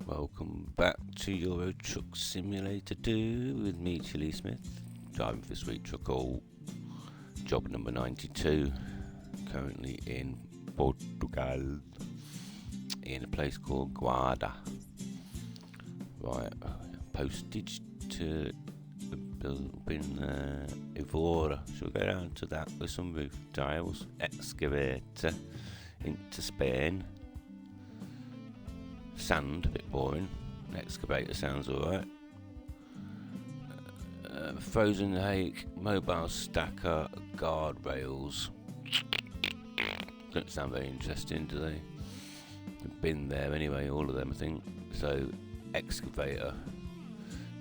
Welcome back to Euro Truck Simulator 2 with me, Chili Smith, driving for Sweet Truck All, job number 92, currently in Portugal, in a place called Guarda. Right, postage to the building Evora. Shall we go down to that with some roof tiles? Excavator into Spain. Sand, a bit boring. Excavator sounds alright. Frozen hake, mobile stacker, guardrails. Don't sound very interesting, do they? We've been there anyway, all of them I think. So, excavator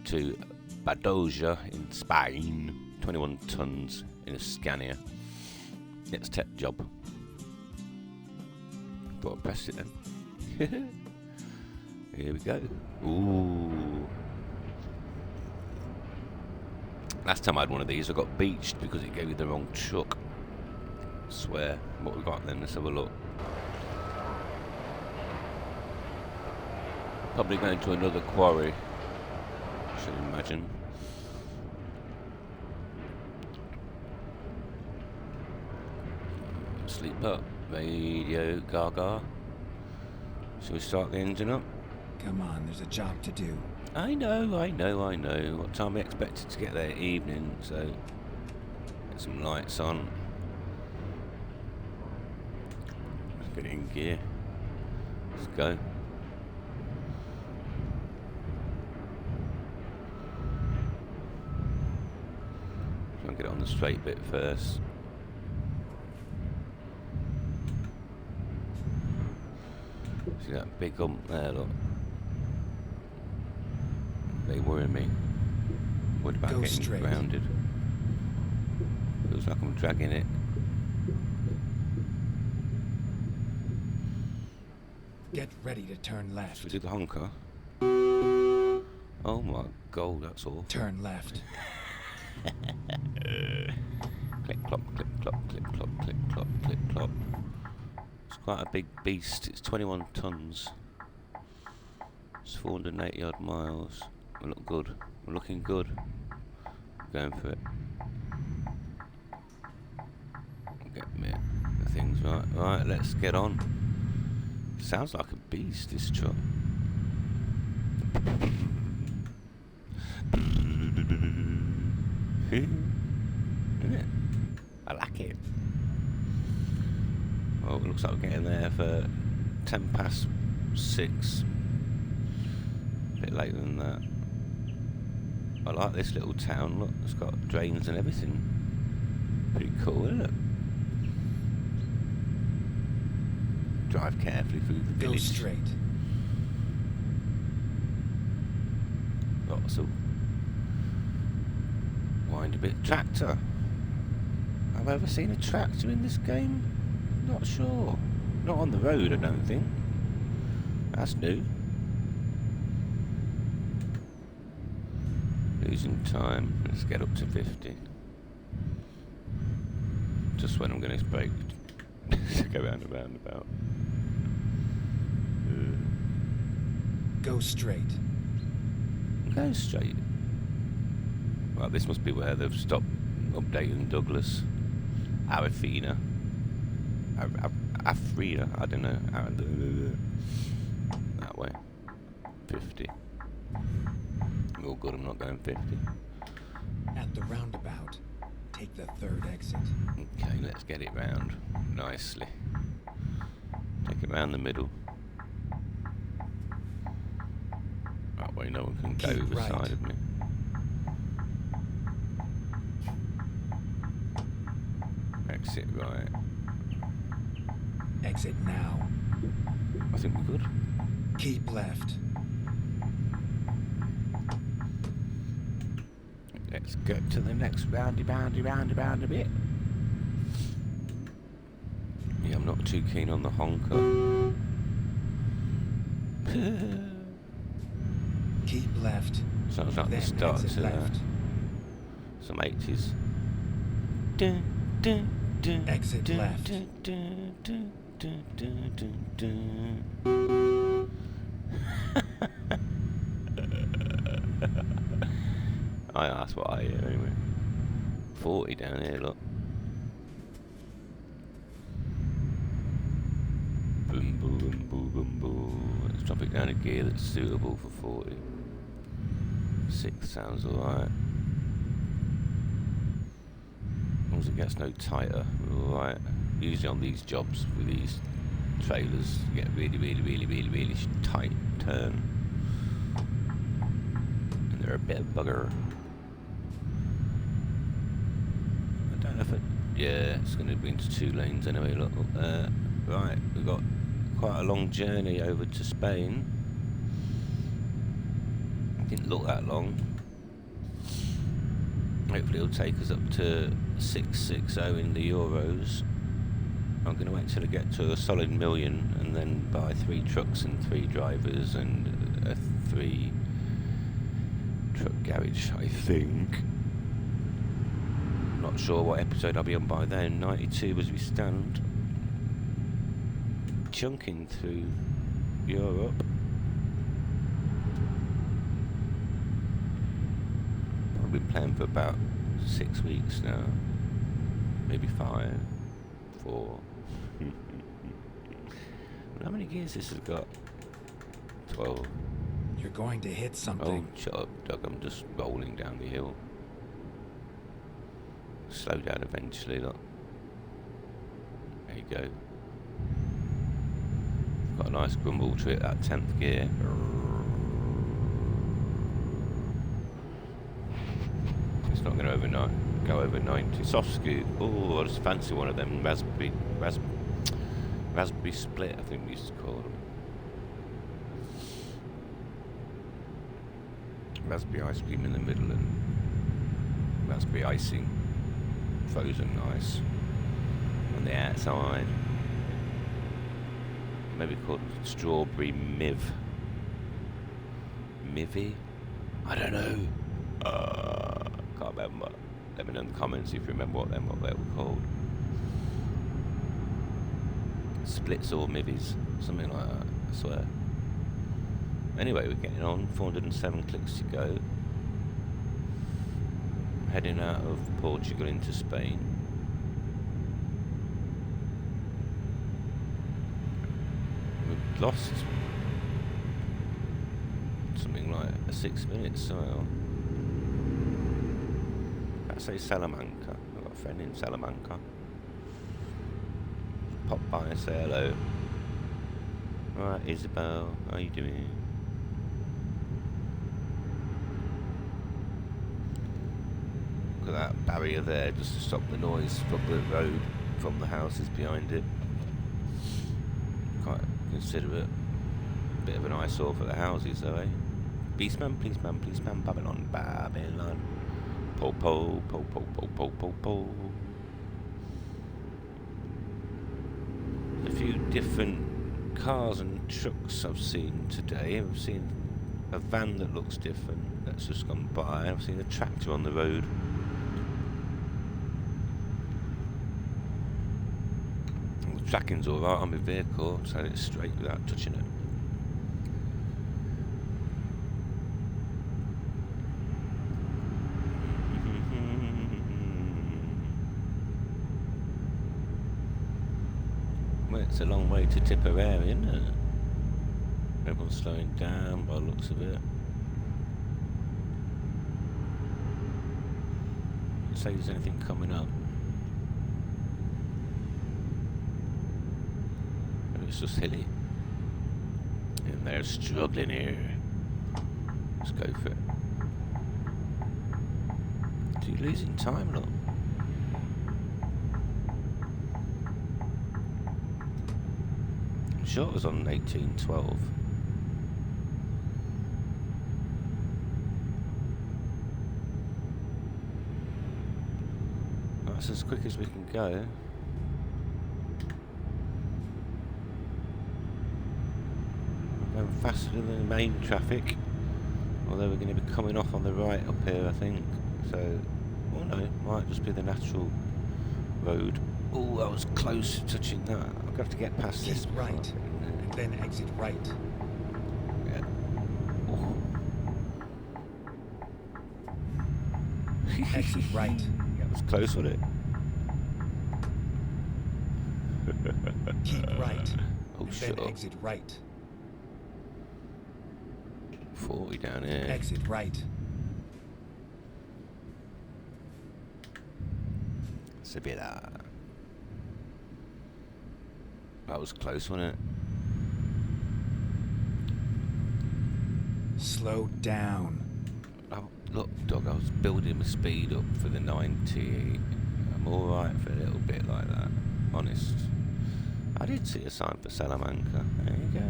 to Badajoz in Spain. 21 tons in a Scania. Next tech job. Thought I'd press it then. Here we go. Ooh. Last time I had one of these, I got beached because it gave me the wrong truck. I swear. What we got then? Let's have a look. Probably going to another quarry, I should imagine. Sleep up. Radio Gaga. Shall we start the engine up? Come on, there's a job to do. I know. What time we expected to get there? Evening, so get some lights on. Let's get it in gear. Let's go. Try and get it on the straight bit first. See that big hump there, look. They worry me. What about getting straight. grounded? Feels like I'm dragging it. Get ready to turn left. Should we do the honker? Oh my god, that's awful. Turn left. Click clop, click clop, click clop, click clop, click clop. It's quite a big beast. It's 21 tons. It's 480 odd miles. We look good. We're looking good. Going for it. Get me the things right. Right, let's get on. Sounds like a beast, this truck. Isn't it? I like it. Well, it looks like we're getting there for 10 past 6. A bit later than that. I like this little town, look, it's got drains and everything. Pretty cool, isn't it? Drive carefully through the village. Go straight. Lots of wind a bit. Tractor. Have I ever seen a tractor in this game? Not sure. Not on the road, I don't think. That's new. Losing time. Let's get up to 50. Just when I'm going to brake. Go round and round about. Go straight. Go straight. Well, this must be where they've stopped updating Douglas. Arafina. Afrina, I don't know. That way. 50. All good, I'm not going 50. At the roundabout, take the third exit. Okay, let's get it round nicely. Take it round the middle. That way no one can go Keep either right. side of me. Exit right. Exit now. I think we're good. Keep left. Let's go to the next roundy bit. Yeah, I'm not too keen on the honker. Keep left. Sounds like the Then start exit to left. some 80s. Exit left. That's what I hear anyway. 40 down here, look. Boom, boom, boom, boom, boom. Let's drop it down a gear that's suitable for 40. 6 sounds alright. As long as it gets no tighter, we're alright. Usually on these jobs with these trailers, you get really tight turn. And they're a bit of bugger. I don't know if it... Yeah, it's going to be into 2 lanes anyway, look up there. Right, we've got quite a long journey over to Spain. It didn't look that long. Hopefully it'll take us up to 660 in the euros. I'm going to wait till I get to a solid million and then buy 3 trucks and 3 drivers and a 3 truck garage, I think. Not sure what episode I'll be on by then. 92 as we stand. Chunking through Europe. I've been playing for about 6 weeks now. Maybe 5, 4. How many gears this has got? 12. You're going to hit something. Oh, shut up, Doug. I'm just rolling down the hill. Slow down eventually, look. There you go. Got a nice grumble to it, that 10th gear. It's not going to go over 90. Soft scoop. Oh, I just fancy one of them raspberry split, I think we used to call them. Raspberry ice cream in the middle and raspberry icing, frozen ice on the outside. Maybe called strawberry mivvy? I don't know. Can't remember. Let me know in the comments if you remember what they were called. Splits or mivvies, something like that, I swear. Anyway, we're getting on, 407 clicks to go. Heading out of Portugal into Spain. We've lost something like 6 minutes, so let's say Salamanca. I've got a friend in Salamanca. Pop by and say hello. Alright, Isabel, how you doing? Look at that barrier there, just to stop the noise from the road, from the houses behind it. Quite considerate. Bit of an eyesore for the houses though, eh? Beastman, policeman, policeman, Babylon, Babylon. Po po, po po po po po po. A few different cars and trucks I've seen today. I've seen a van that looks different that's just gone by. I've seen a tractor on the road. The tracking's alright on my vehicle, so it's straight without touching it. Well, it's a long way to Tipperary, isn't it? Everyone's slowing down by the looks of it. Let's say there's anything coming up. Maybe it's just hilly. And they're struggling here. Let's go for it. So you're losing time, look. I'm sure it was on 1812. That's as quick as we can go. We're going faster than the main traffic. Although we're going to be coming off on the right up here, I think. So, oh no, it might just be the natural road. Oh, I was close to touching that. I'm going to have to get past this. Keep right, and then exit right. Yeah. Oh. Exit right. That was close, wasn't it? Keep right. Oh, And shut then up. exit right. 40 down here. Exit right. Sevilla. That was close, wasn't it? Slow down. Oh, look, dog, I was building my speed up for the 90. I'm alright for a little bit like that. Honest. I did see a sign for Salamanca. There you go.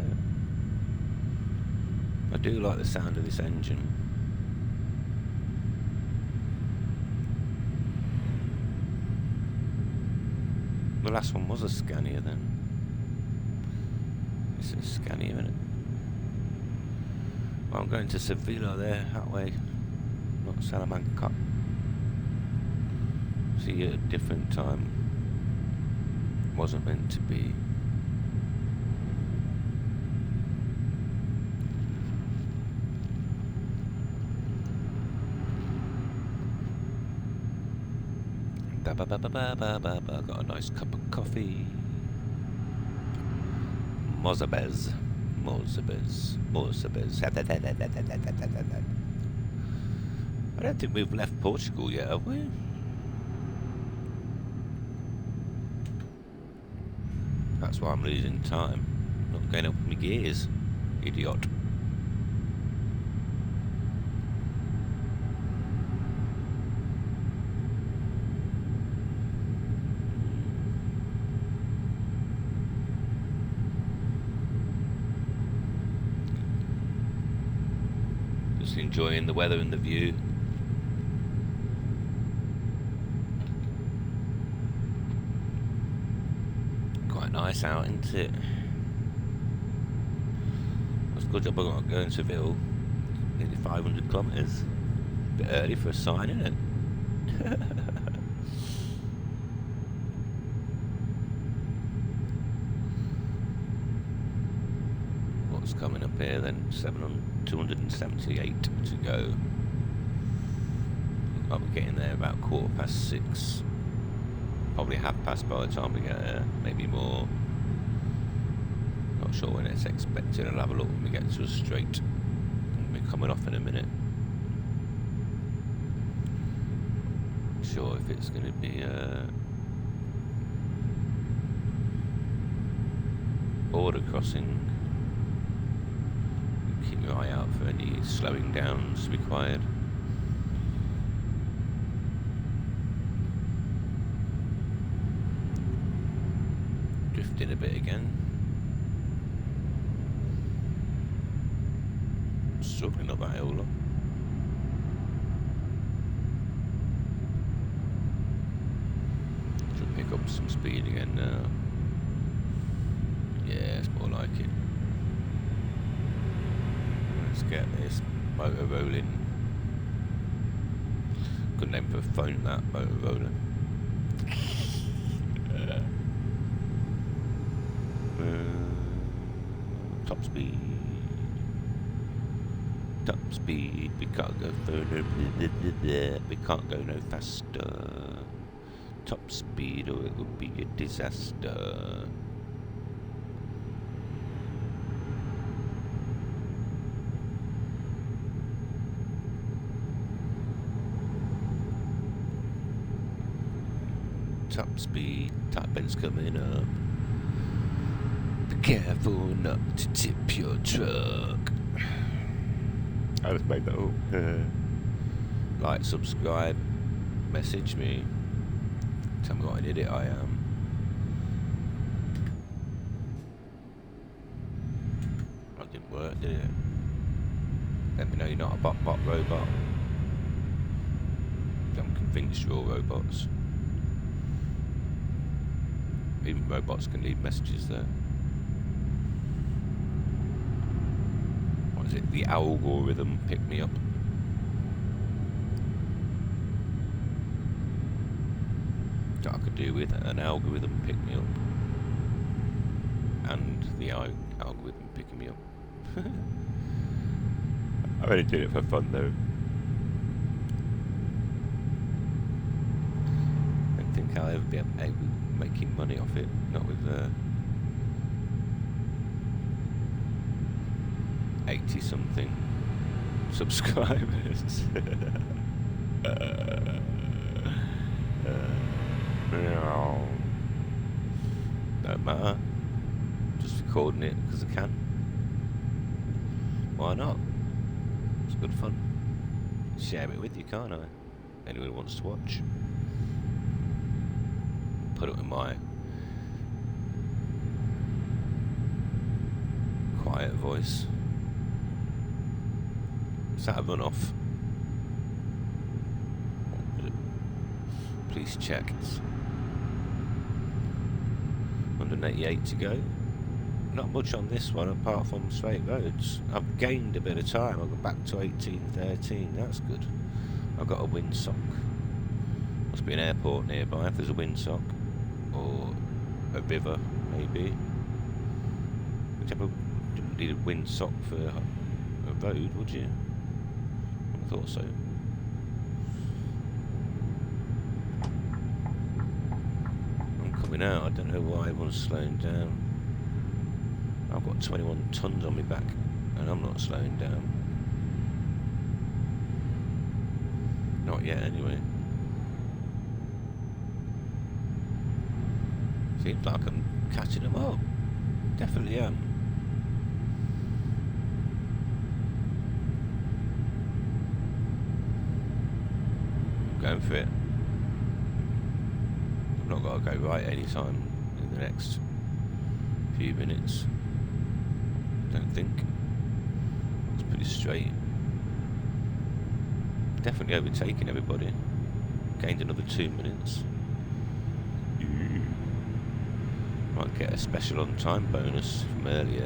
I do like the sound of this engine. The last one was a Scania then. It's a Scania, isn't it? Well, I'm going to Sevilla there, that way. Not Salamanca. See you at a different time. Wasn't meant to be. Got a nice cup of coffee. Mozabez. I don't think we've left Portugal yet, have we? That's why I'm losing time. Not going up my gears. Idiot. Just enjoying the weather and the view. Quite nice out, isn't it? That's a good job I got going to Seville. Nearly 500 kilometres. A bit early for a sign, isn't it? What's coming up here then? 278 to go. Look like we're getting there about 6:15. Probably 6:30 by the time we get there, maybe more. Not sure when it's expected. I'll have a look when we get to a straight. We're coming off in a minute. Not sure if it's going to be border crossing. Keep your eye out for any slowing downs required. Drifting a bit again. Struggling up that hill, look. Should pick up some speed again now. Yeah, it's more like it. Let's get this motor rolling. Good name for a phone, that, motor roller. Top speed. Top speed. We can't go further. We can't go no faster. Top speed or it would be a disaster. Top speed, top end's coming up. Be careful not to tip your truck. I just made that up. Like, subscribe, message me. Tell me what an idiot I am. That didn't work, did it? Let me know you're not a bot robot. I'm convinced you're all robots. Even robots can leave messages there. What is it? The algorithm pick me up. That I could do with an algorithm pick me up. And the algorithm picking me up. I only did it for fun though. think I'll ever be able making money off it. Not with 80 something subscribers. No. Don't matter. Just recording it because I can. Why not? It's good fun. Share it with you, can't I? Anyone who wants to watch. Put it in my quiet voice. Is that a runoff? Please check. It's 188 to go. Not much on this one apart from straight roads. I've gained a bit of time. I've got back to 18:13. That's good. I've got a windsock. Must be an airport nearby if there's a windsock. Or a river, maybe. Whichever. Didn't need a windsock for a road, would you? I thought so. I'm coming out. I don't know why everyone's slowing down. I've got 21 tons on my back, and I'm not slowing down. Not yet, anyway. Seems like I'm catching them up. Definitely am. I'm going for it. I've not got to go right anytime in the next few minutes. Don't think. It's pretty straight. Definitely overtaking everybody. Gained another 2 minutes. Might get a special on time bonus from early.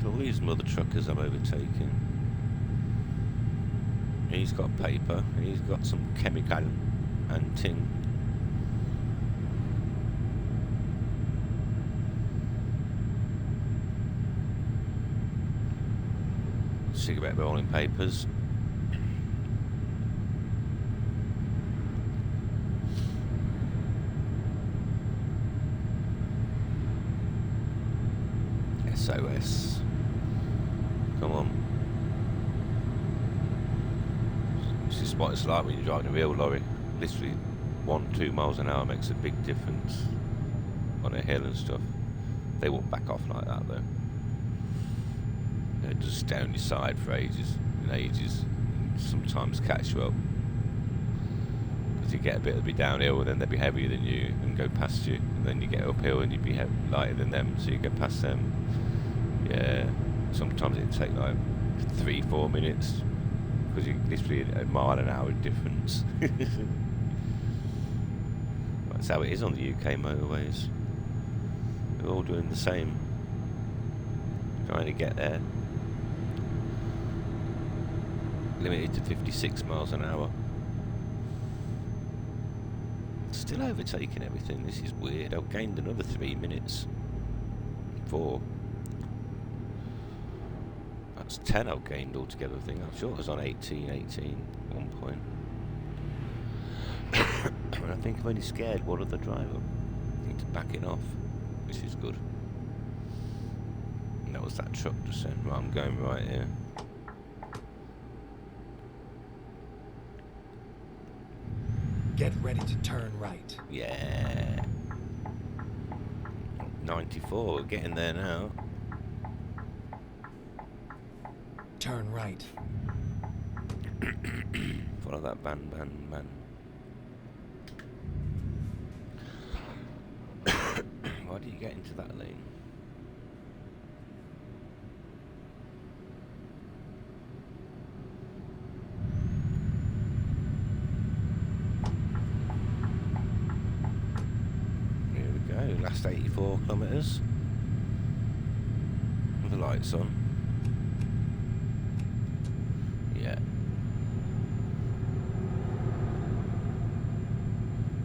All these mother truckers I'm overtaking. He's got paper, he's got some chemical and tin. Cigarette rolling papers. SOS. Come on. This is what it's like when you're driving a real lorry. Literally 1-2 miles an hour makes a big difference on a hill and stuff. They won't back off like that though. They'll just stay on your side for ages and ages. Sometimes catch you up. Because you get a bit of be downhill and then they'll be heavier than you and go past you. And then you get uphill and you'd be lighter than them, so you go past them. Yeah, sometimes it'd take like 3-4 minutes because you're literally a mile an hour difference. That's how it is on the UK motorways. They're all doing the same. Trying to get there. Limited to 56 miles an hour. Still overtaking everything. This is weird. I've gained another 3 minutes. 4. That's 10 I've gained altogether, I think. I'm sure I was on 18 at one point. And I think I've only scared one other driver. I think to backing off, which is good. And that was that truck just saying, right, I'm going right here. Get ready to turn right. Yeah. 94, we're getting there now. Turn right. Follow that van. Why do you get into that lane? Here we go, last 84 kilometres. With the lights on. Yeah.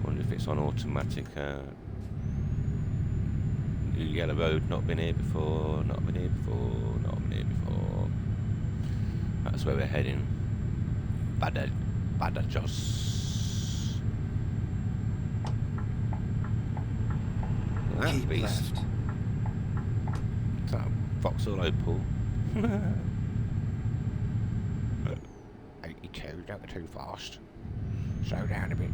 Wonder if it's on automatic. Yellow road, not been here before, not been here before. That's where we're heading. Badajoz. That Keep beast. left. Is that a Vauxhall Opal? 82, don't go too fast. Slow down a bit.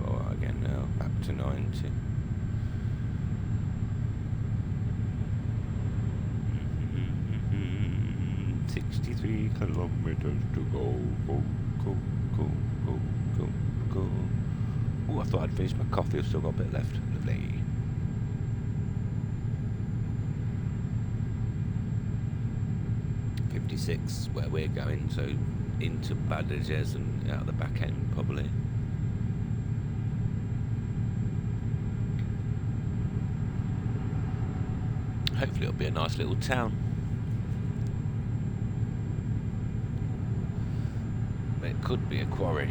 Oh, again now, back to 90. Mm-hmm. 63 kilometers to go. Go, go, go, go, go, go. Oh, I thought I'd finished my coffee. I've still got a bit left. Lovely. .56 where we're going, so into Badajoz and out the back end probably. Hopefully it'll be a nice little town. But it could be a quarry.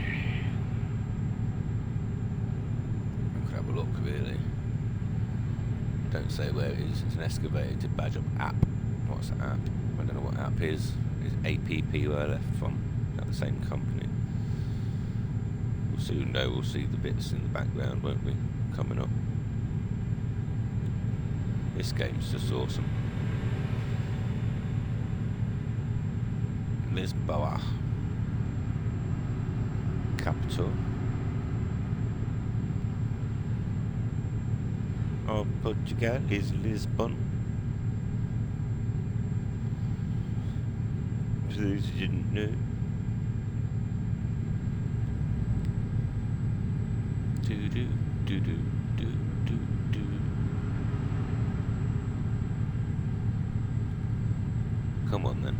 I could have a look really. Don't say where it is. It's an Excavator badge up app. What's the app? I don't know what app is. It's APP where I left from. At the same company. We'll soon know. We'll see the bits in the background, won't we? Coming up. This game's just awesome. Lisboa. Capital of Portugal is Lisbon. For those who didn't know. Do do do do do do do. Come on then.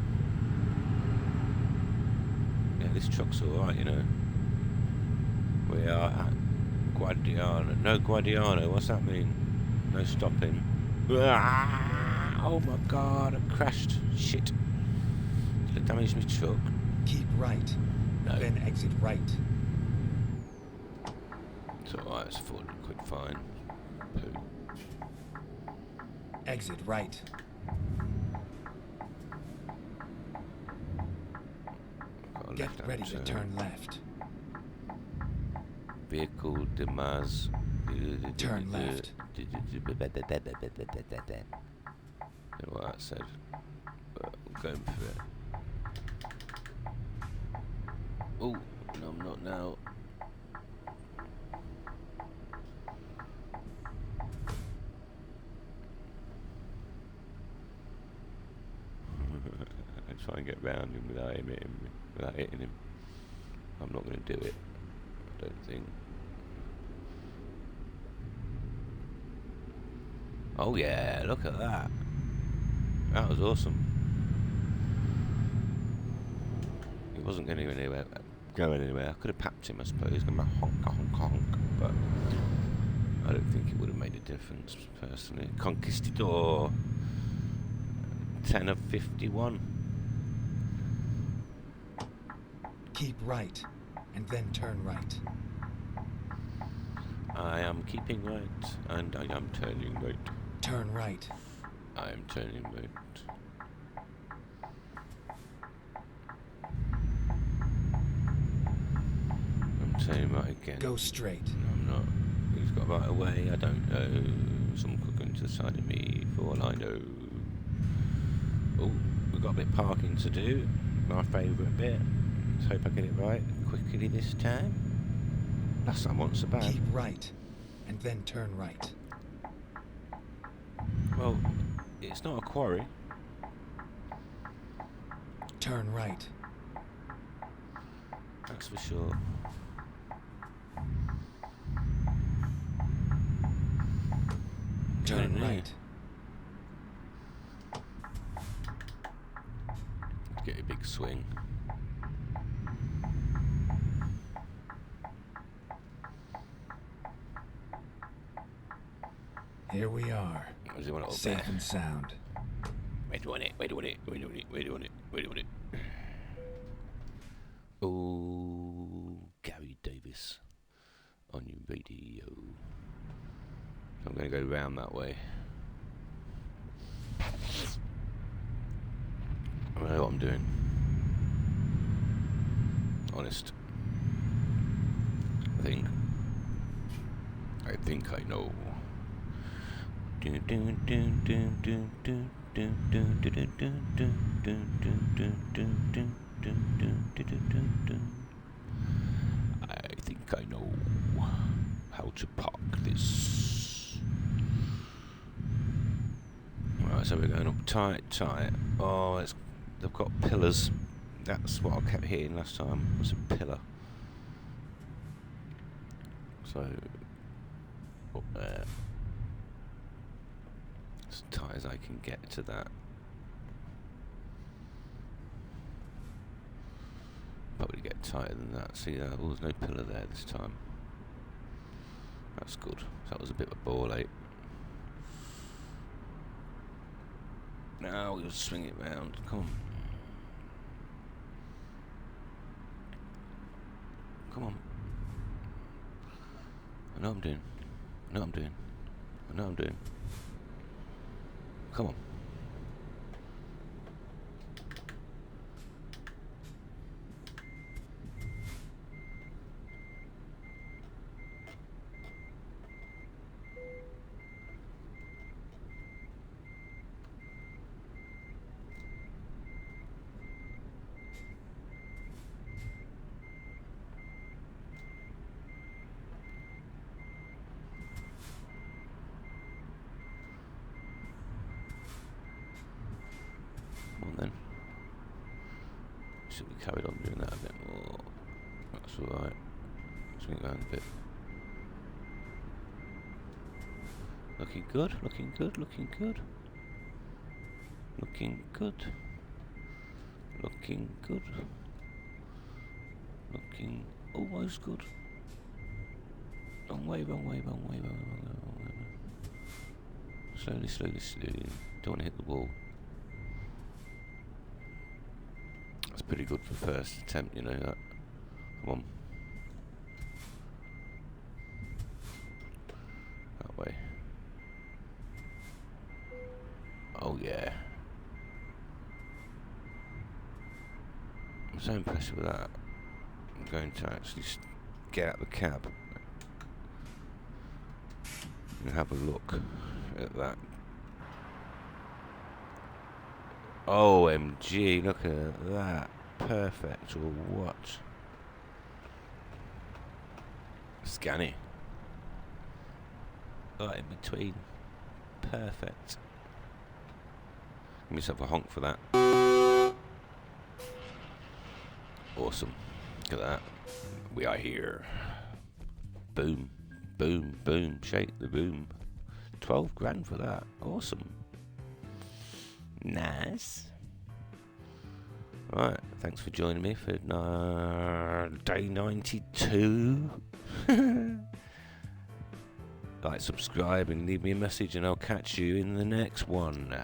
Yeah, this truck's alright, you know. We are at Guardiana. No, Guardiano. What's that mean? No stopping. Oh my god, I crashed. Shit. Did it damage my truck? Keep right. No. Then exit right. It's alright, it's £400 fine. Poo. Exit right. Get ready to turn left. Vehicle demise. Turn left. Don't know what that said, but I'm going for it. Oh, no, I'm not now. I try and get round him without him hitting him. I'm not going to do it. I don't think. Oh yeah, look at that. That was awesome. He wasn't going anywhere. I could have papped him, I suppose, going back honk, honk, honk, but I don't think it would have made a difference, personally. Conquistador, 10 of 51. Keep right, and then turn right. I am keeping right, and I am turning right. Turn right. I am turning right. I'm turning right again. Go straight. No, I'm not. Who's got right away? I don't know. Someone could go into the side of me, for all I know. Oh, we've got a bit of parking to do. My favourite bit. Let's hope I get it right quickly this time. Last time wasn't so bad. Keep right, and then turn right. Well, it's not a quarry. Turn right. That's for sure. Turn right. Get a big swing. Here we are. Does he want it up Safe there? and sound. We're doing it. Oh, Gary Davis on your radio. I'm going to go round that way. I know what I'm doing. honest. I think I know. I think I know how to park this. Right, so we're going up tight. Oh, they've got pillars. That's what I kept hitting last time, was a pillar. So, up there. As tight as I can get to that. Probably get tighter than that. See, there's no pillar there this time. That's good. That was a bit of a ball ache. Now we'll swing it round. Come on. Come on. I know what I'm doing. I know what I'm doing. I know what I'm doing. Come on. Then should we carried on doing that a bit more? That's alright. Swing it around a bit. Looking good, looking good, looking good. Looking good. Looking good. Looking almost good. Wrong way, wrong way, wrong way, wrong way, wrong way. Slowly, slowly, slowly. Don't want to hit the wall. That's pretty good for first attempt, you know that. Come on. That way. Oh yeah. I'm so impressed with that. I'm going to actually get out the cab and have a look at that. OMG, look at that. Perfect, or what? Scan it. Right in between. Perfect. Give myself a honk for that. Awesome. Look at that. We are here. Boom. Boom. Boom. Shake the boom. 12 grand for that. Awesome. Nice. Right, thanks for joining me for day 92. Like, subscribe and leave me a message and I'll catch you in the next one.